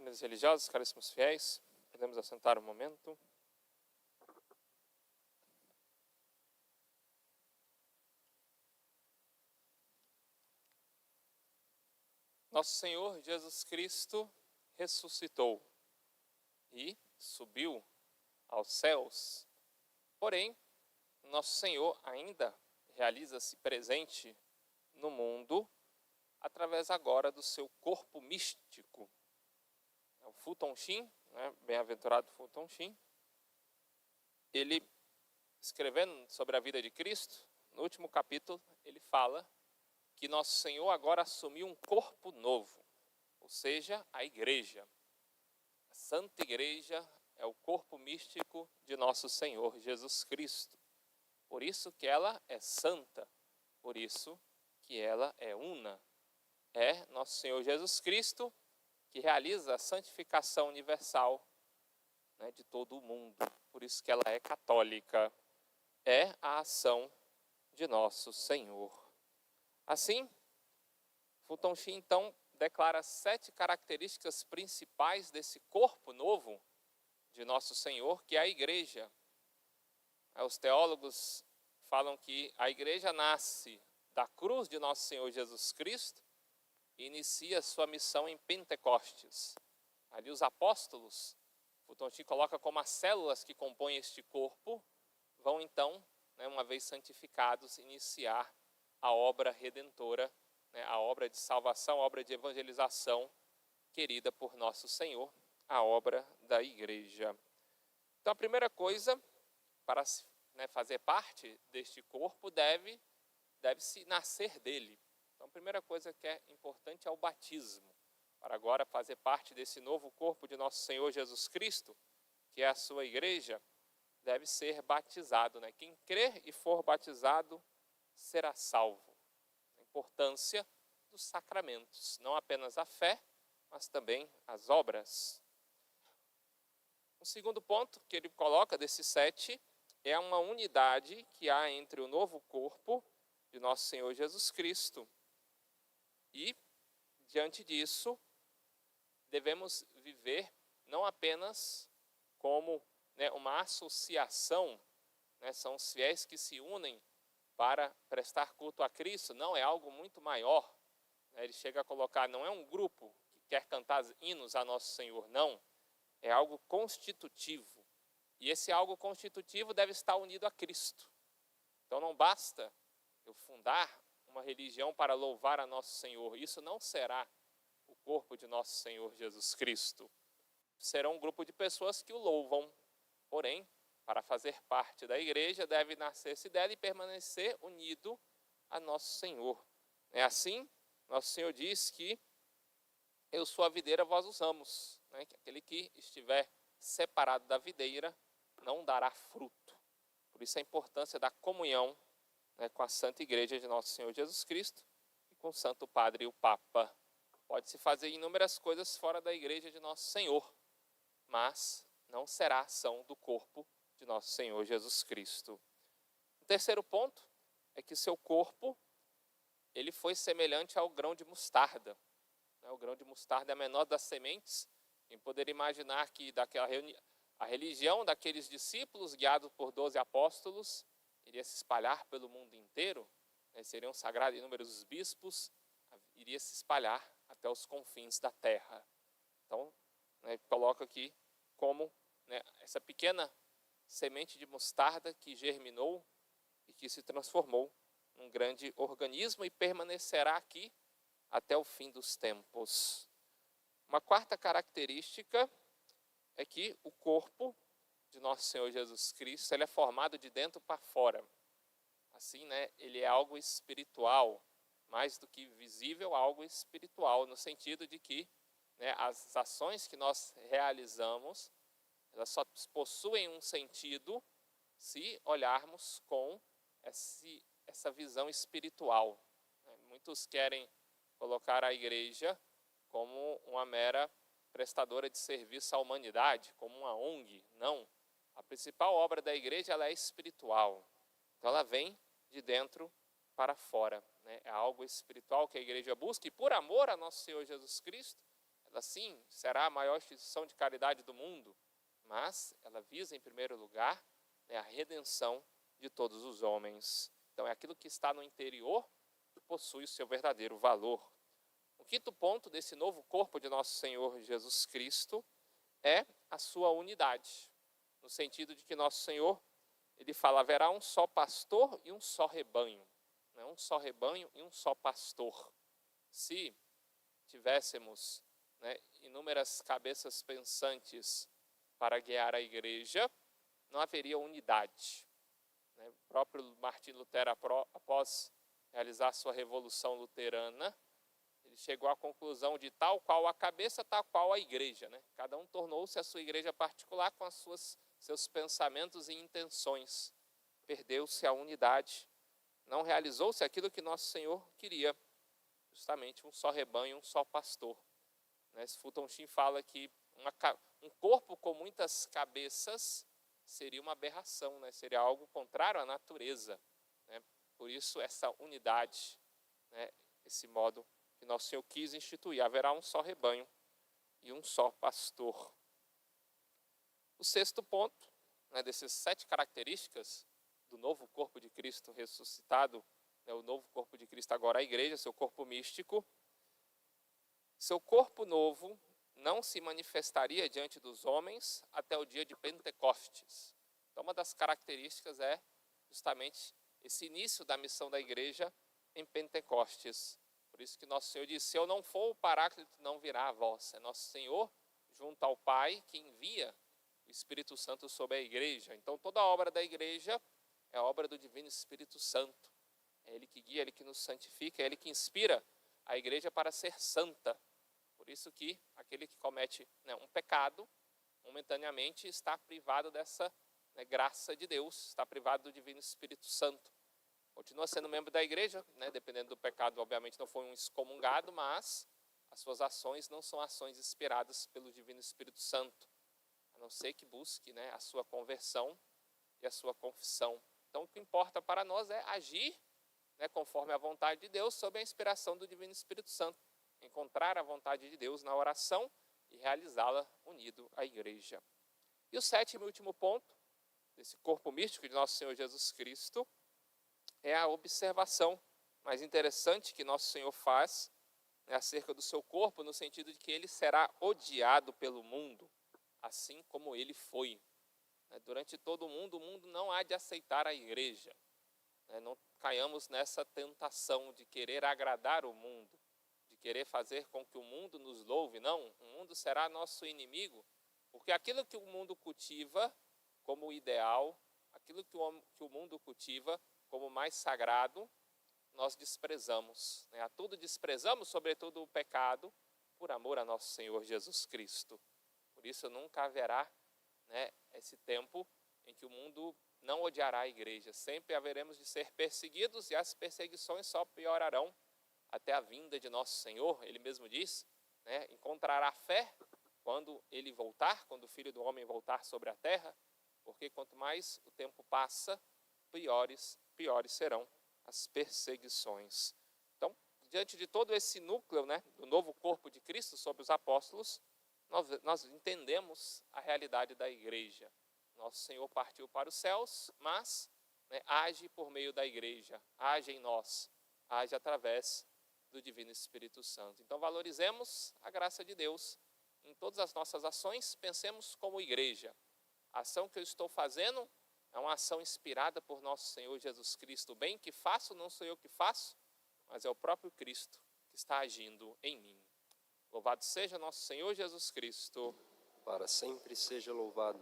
Famílias religiosas, caríssimos fiéis, podemos assentar um momento. Nosso Senhor Jesus Cristo ressuscitou e subiu aos céus. Porém, nosso Senhor ainda realiza-se presente no mundo através agora do seu corpo místico. O Fulton Sheen, bem-aventurado Fulton Sheen, ele, escrevendo sobre a vida de Cristo, no último capítulo, ele fala que nosso Senhor agora assumiu um corpo novo, ou seja, a igreja. A Santa Igreja é o corpo místico de nosso Senhor Jesus Cristo. Por isso que ela é santa, por isso que ela é una. É nosso Senhor Jesus Cristo que realiza a santificação universal, de todo o mundo. Por isso que ela é católica. É a ação de nosso Senhor. Assim, Fulton Sheen, então, declara 7 características principais desse corpo novo de nosso Senhor, que é a igreja. Os teólogos falam que a igreja nasce da cruz de nosso Senhor Jesus Cristo e inicia sua missão em Pentecostes. Ali os apóstolos, Fulton Sheen coloca como as células que compõem este corpo, vão então, uma vez santificados, iniciar a obra redentora, a obra de salvação, a obra de evangelização querida por nosso Senhor, a obra da igreja. Então a primeira coisa, para fazer parte deste corpo, deve-se nascer dele. Então a primeira coisa que é importante é o batismo. Para agora fazer parte desse novo corpo de nosso Senhor Jesus Cristo, que é a sua igreja, deve ser batizado. Quem crer e for batizado será salvo. A importância dos sacramentos, não apenas a fé, mas também as obras. O segundo ponto que ele coloca desses 7 é uma unidade que há entre o novo corpo de nosso Senhor Jesus Cristo. E, diante disso, devemos viver não apenas como uma associação, são os fiéis que se unem para prestar culto a Cristo, não, é algo muito maior. Ele chega a colocar, não é um grupo que quer cantar hinos a nosso Senhor, não, é algo constitutivo. E esse algo constitutivo deve estar unido a Cristo. Então não basta eu fundar uma religião para louvar a nosso Senhor, isso não será o corpo de nosso Senhor Jesus Cristo. Será um grupo de pessoas que o louvam, porém, para fazer parte da igreja, deve nascer-se dela e permanecer unido a nosso Senhor. É assim, nosso Senhor diz que eu sou a videira, vós os ramos. Que aquele que estiver separado da videira não dará fruto. Por isso a importância da comunhão com a Santa Igreja de nosso Senhor Jesus Cristo e com o Santo Padre e o Papa. Pode-se fazer inúmeras coisas fora da igreja de nosso Senhor, mas não será ação do corpo de nosso Senhor Jesus Cristo. O terceiro ponto é que seu corpo ele foi semelhante ao grão de mostarda. O grão de mostarda é a menor das sementes. Quem poderia imaginar que a religião daqueles discípulos, guiados por 12 apóstolos, iria se espalhar pelo mundo inteiro, seriam sagrados inúmeros bispos, iria se espalhar até os confins da terra. Então, coloca aqui como essa pequena semente de mostarda que germinou e que se transformou num grande organismo e permanecerá aqui até o fim dos tempos. Uma quarta característica é que o corpo de nosso Senhor Jesus Cristo ele é formado de dentro para fora. Assim, ele é algo espiritual, mais do que visível, algo espiritual, no sentido de que as ações que nós realizamos, elas só possuem um sentido se olharmos com essa visão espiritual. Muitos querem colocar a igreja como uma mera prestadora de serviço à humanidade, como uma ONG. Não. A principal obra da igreja ela é espiritual. Então ela vem de dentro para fora. É algo espiritual que a igreja busca e por amor a nosso Senhor Jesus Cristo, ela sim será a maior instituição de caridade do mundo, mas ela visa em primeiro lugar, né, a redenção de todos os homens. Então é aquilo que está no interior que possui o seu verdadeiro valor. O quinto ponto desse novo corpo de nosso Senhor Jesus Cristo é a sua unidade, no sentido de que nosso Senhor, ele fala, haverá um só pastor e um só rebanho, né? Um só rebanho e um só pastor. Se tivéssemos, né, inúmeras cabeças pensantes para guiar a igreja, não haveria unidade, né? O próprio Martinho Lutero, após realizar sua revolução luterana, ele chegou à conclusão de tal qual a cabeça, tal qual a igreja, né? Cada um tornou-se a sua igreja particular com seus pensamentos e intenções. Perdeu-se a unidade, não realizou-se aquilo que nosso Senhor queria, justamente um só rebanho, um só pastor. Né? Fulton Sheen fala que um corpo com muitas cabeças seria uma aberração, né? Seria algo contrário à natureza, né? Por isso essa unidade, né? Esse modo que nosso Senhor quis instituir. Haverá um só rebanho e um só pastor. O sexto ponto, né, dessas 7 características do novo corpo de Cristo ressuscitado, né, o novo corpo de Cristo agora a igreja, seu corpo místico. Seu corpo novo não se manifestaria diante dos homens até o dia de Pentecostes. Então uma das características é justamente esse início da missão da igreja em Pentecostes. Por isso que nosso Senhor disse, se eu não for o Paráclito, não virá a vós. É nosso Senhor, junto ao Pai, que envia o Espírito Santo sobre a igreja. Então toda a obra da igreja é a obra do Divino Espírito Santo. É Ele que guia, é Ele que nos santifica, é Ele que inspira a igreja para ser santa. Por isso que aquele que comete, né, um pecado, momentaneamente está privado dessa, né, graça de Deus, está privado do Divino Espírito Santo. Continua sendo membro da igreja, né, dependendo do pecado, obviamente não foi um excomungado, mas as suas ações não são ações inspiradas pelo Divino Espírito Santo, a não ser que busque, né, a sua conversão e a sua confissão. Então o que importa para nós é agir, né, conforme a vontade de Deus, sob a inspiração do Divino Espírito Santo, encontrar a vontade de Deus na oração e realizá-la unido à igreja. E o sétimo e último ponto desse corpo místico de nosso Senhor Jesus Cristo é a observação mais interessante que nosso Senhor faz, né, acerca do seu corpo, no sentido de que ele será odiado pelo mundo, assim como ele foi. Durante todo o mundo não há de aceitar a igreja. Não caiamos nessa tentação de querer agradar o mundo, de querer fazer com que o mundo nos louve. Não, o mundo será nosso inimigo, porque aquilo que o mundo cultiva como ideal, aquilo que o mundo cultiva como mais sagrado, nós desprezamos. A tudo desprezamos, sobretudo o pecado, por amor a nosso Senhor Jesus Cristo. Por isso nunca haverá, né, esse tempo em que o mundo não odiará a igreja. Sempre haveremos de ser perseguidos e as perseguições só piorarão até a vinda de nosso Senhor. Ele mesmo diz, né, encontrará fé quando ele voltar, quando o Filho do Homem voltar sobre a terra, porque quanto mais o tempo passa, piores serão as perseguições. Então, diante de todo esse núcleo, né, do novo corpo de Cristo sobre os apóstolos, nós entendemos a realidade da igreja. Nosso Senhor partiu para os céus, mas, né, age por meio da igreja, age em nós, age através do Divino Espírito Santo. Então valorizemos a graça de Deus em todas as nossas ações, pensemos como igreja. A ação que eu estou fazendo é uma ação inspirada por nosso Senhor Jesus Cristo. O bem que faço não sou eu que faço, mas é o próprio Cristo que está agindo em mim. Louvado seja nosso Senhor Jesus Cristo. Para sempre seja louvado.